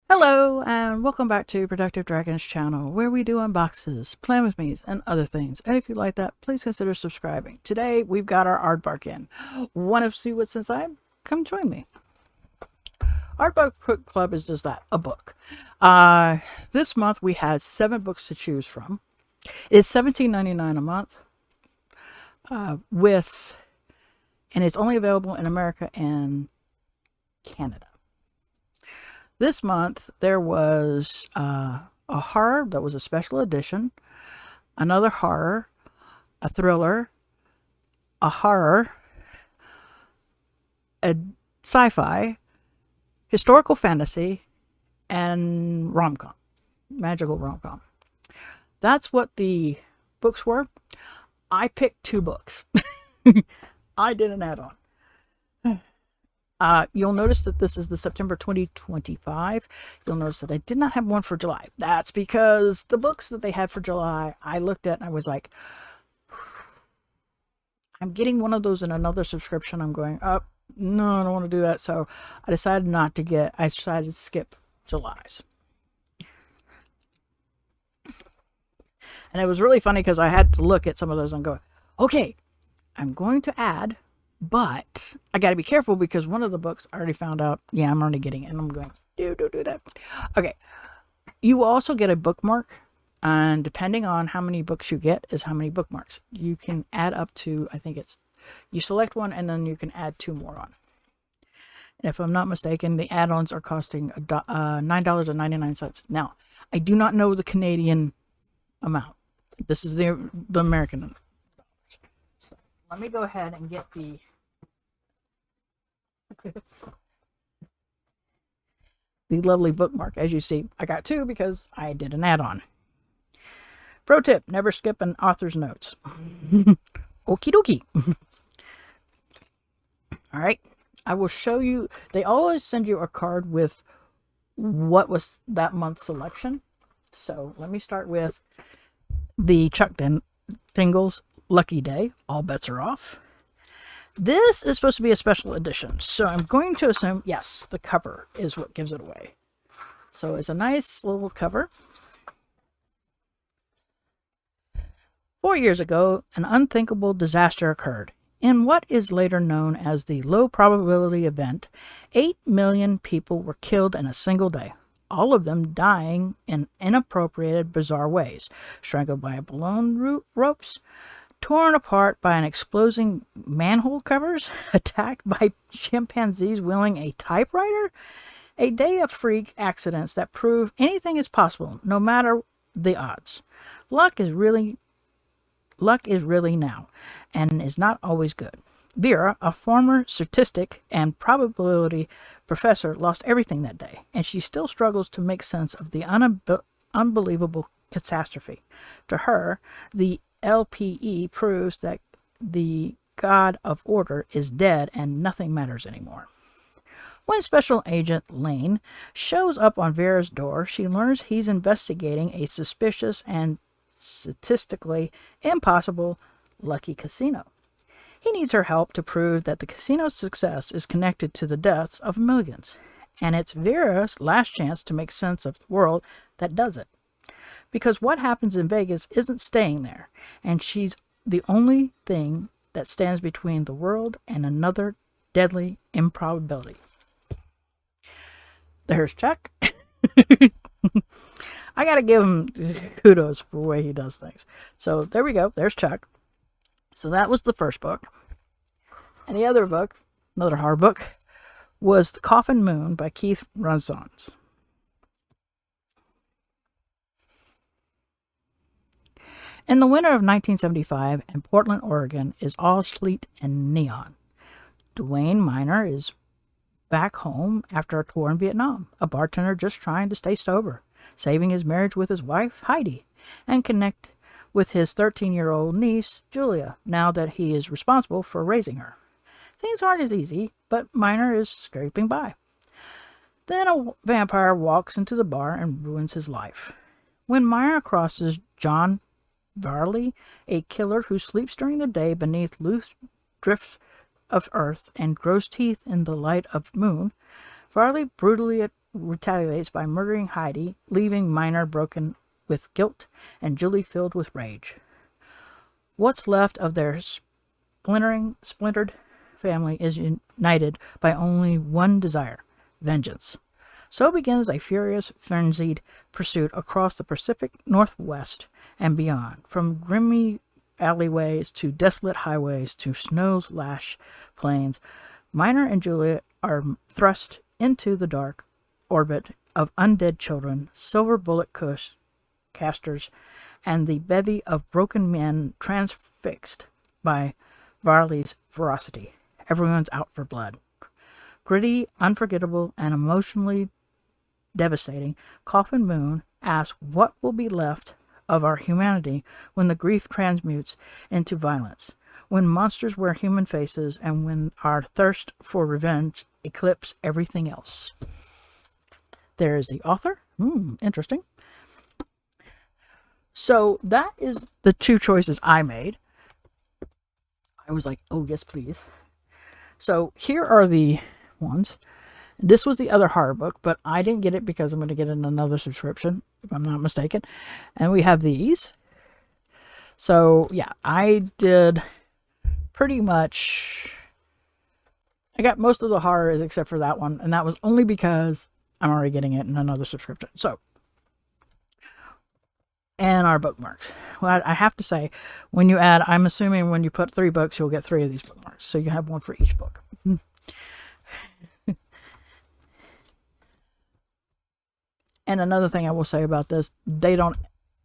Hello, and welcome back to Productive Dragons channel, where we do unboxes, plan with me's, and other things. And if you like that, please consider subscribing. Today, we've got our Aardvark in. Want to see what's inside? Come join me. Aardvark Book Club is just that, a book. This month, we had 7 books to choose from. It's $17.99 a month, and it's only available in America and Canada. This month, there was a horror that was a special edition, another horror, a thriller, a horror, a sci-fi, historical fantasy, and rom-com, magical rom-com. That's what the books were. I picked 2 books. I did an add-on. You'll notice that this is the September 2025. You'll notice that I did not have one for July. That's because the books that they had for July, I looked at and I was like, I'm getting one of those in another subscription. I'm going, oh, no, I don't want to do that. So I decided to skip July's. And it was really funny because I had to look at some of those and go, okay, I'm going to add, but I got to be careful because one of the books I already found out, yeah, I'm already getting it. And I'm going, don't do that. Okay. You also get a bookmark, and depending on how many books you get is how many bookmarks. You can add up to, I think you select one and then you can add 2 more on. And if I'm not mistaken, the add-ons are costing $9.99. Now, I do not know the Canadian amount. This is the American amount. So let me go ahead and get the lovely bookmark. As you see, I got 2 because I did an add-on. Pro tip, never skip an author's notes. Okie dokie. All right, I will show you. They always send you a card with what was that month's selection. So let me start with the Chuck Dingle's Lucky Day. All bets are off. This is supposed to be a special edition, so I'm going to assume, yes, the cover is what gives it away. So it's a nice little cover. 4 years ago, an unthinkable disaster occurred. In what is later known as the low probability event, 8 million people were killed in a single day, all of them dying in inappropriate, bizarre ways, strangled by balloon ropes, torn apart by an exploding manhole covers, attacked by chimpanzees wielding a typewriter. A day of freak accidents that prove anything is possible, no matter the odds. Luck is really now, and is not always good. Vera, a former statistic and probability professor, lost everything that day, and she still struggles to make sense of the unbelievable catastrophe. To her, the LPE proves that the God of Order is dead and nothing matters anymore. When Special Agent Lane shows up on Vera's door, she learns he's investigating a suspicious and statistically impossible lucky casino. He needs her help to prove that the casino's success is connected to the deaths of millions, and it's Vera's last chance to make sense of the world that does it. Because what happens in Vegas isn't staying there, and she's the only thing that stands between the world and another deadly improbability. There's Chuck. I gotta give him kudos for the way he does things. So there we go. There's Chuck. So that was the first book. And the other book, another horror book, was The Coffin Moon by Keith Razans. In the winter of 1975, and Portland, Oregon is all sleet and neon. Dwayne Miner is back home after a tour in Vietnam, a bartender just trying to stay sober, saving his marriage with his wife, Heidi, and connect with his 13-year-old niece, Julia, now that he is responsible for raising her. Things aren't as easy, but Miner is scraping by. Then a vampire walks into the bar and ruins his life. When Miner crosses John Varley, a killer who sleeps during the day beneath loose drifts of earth and grows teeth in the light of moon, Varley brutally retaliates by murdering Heidi, leaving Minor broken with guilt and Julie filled with rage. What's left of their splintered family is united by only one desire: vengeance. So begins a furious, frenzied pursuit across the Pacific Northwest and beyond, from grimy alleyways to desolate highways to snow-lashed plains. Minor and Julia are thrust into the dark orbit of undead children, silver bullet casters, and the bevy of broken men transfixed by Varley's ferocity. Everyone's out for blood. Gritty, unforgettable, and emotionally devastating, Coffin Moon asks what will be left of our humanity when the grief transmutes into violence, when monsters wear human faces, and when our thirst for revenge eclipses everything else. There is the author. Interesting. So that is the two choices I made. I was like, oh, yes, please. So here are the ones. This was the other horror book, but I didn't get it because I'm going to get in another subscription, if I'm not mistaken. And we have these. So, yeah, I did pretty much... I got most of the horrors except for that one, and that was only because I'm already getting it in another subscription. So, and our bookmarks. Well, I have to say, when you add, I'm assuming when you put 3 books, you'll get 3 of these bookmarks. So you have one for each book. And another thing I will say about this, they don't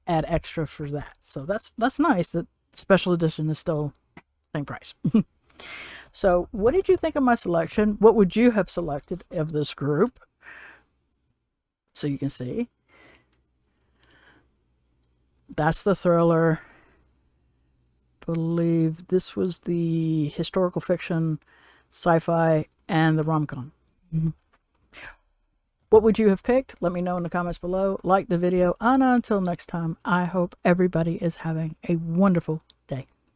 add extra for that. So that's nice that special edition is still the same price. So what did you think of my selection? What would you have selected of this group? So you can see. That's the thriller. I believe this was the historical fiction, sci-fi, and the rom-com. What would you have picked? Let me know in the comments below. Like the video. And until next time, I hope everybody is having a wonderful day.